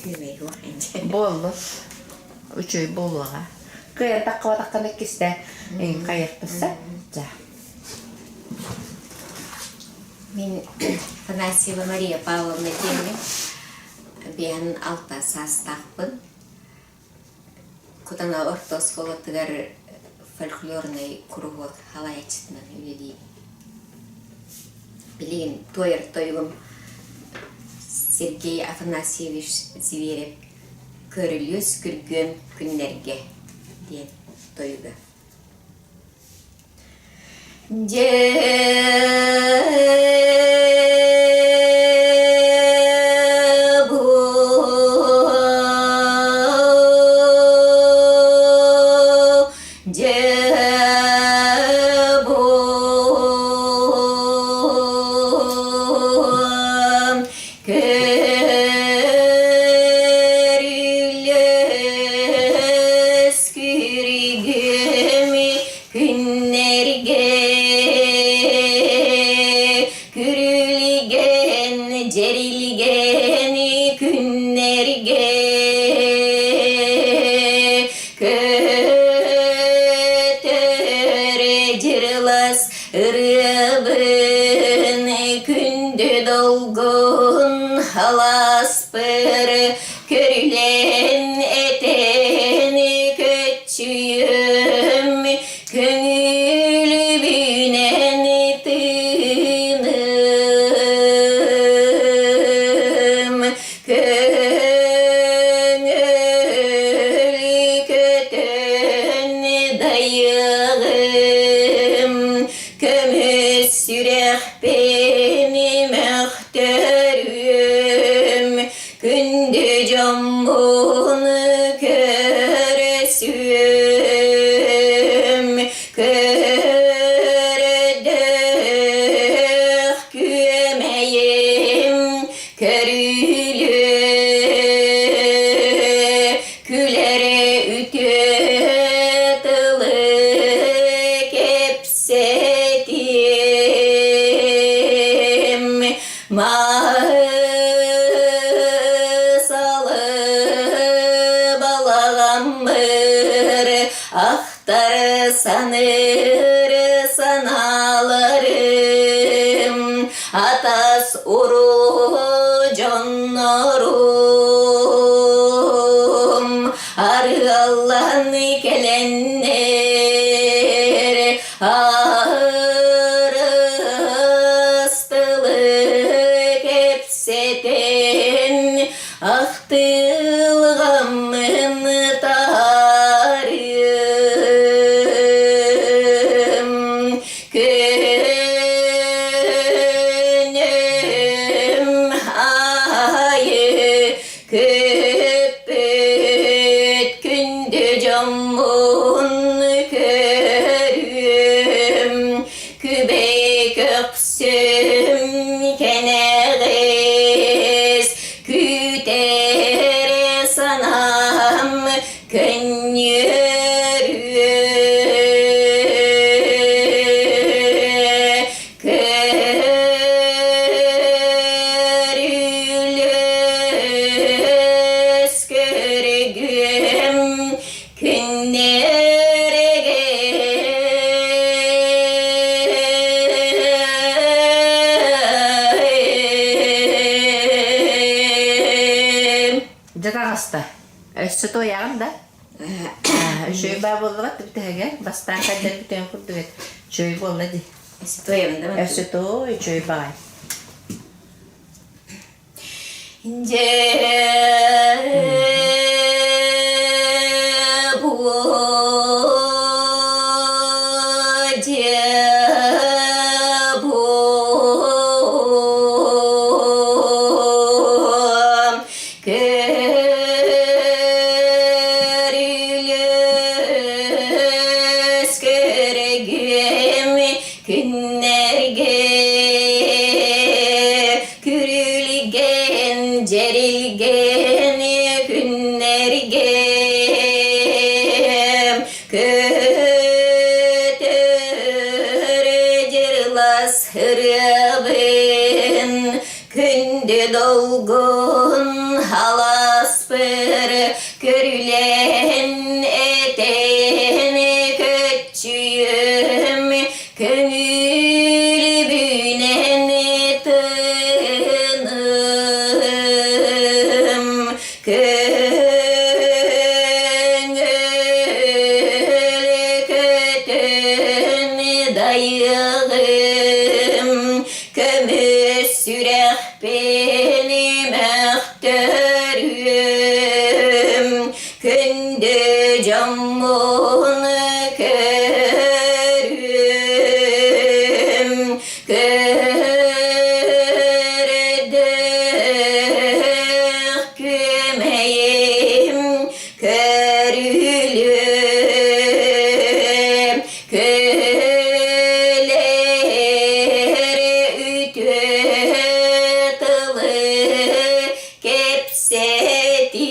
Kümeyi var ince. Bollu. Üçüy bolluğa. Kıyan takıva takkan ikkisi en kayıklısı. Мен Афанасьева Мария Павловна Демин. Ben alta sastaqpın. Kutana orta skolatıgar folklorный кругот халаячтынан үйдей. Билген тойым Сергей Афанасьевич Зверев көрілес күрген күннерге ден тойга. Rıbın kündü dolgun halas pırı körülen eteni köçüyüm gönül bünen tınım gönül kötün dayığım kömür sürek benim öhtörüm gündü camını köresüm köredök güemeyim körülü külere ütü tılık hepsetim masalı balağamır aktar sanır sanalarım atas uru canlarım arı Allah'ın gelenler ağır ıstılık hepseten ahtılgamın tarım gönlüm ayı köpüt gündü camın körüm kübek öksüm keneğiz küter sanam könyürü körülüs körgüm günlerge Jata hasta. Östü toyağım da. Şöyle babullu bat bir tane bastan kadar bir tane kurdu. Şöyle bolla di. Стоим, да? Östü toy şöyle bay. Körülüs körgüm günlerge kürülgen cerilgen günlerge kötür cırlas hırabın kündü dolgun halas aspır görülen eteni köçüyüm köngül bünen tınım köngül kötün dayığım kömür sürek benim aktörüm kündü camını körüm kördük kümeyim körülüm köleri ütütülı kepsetim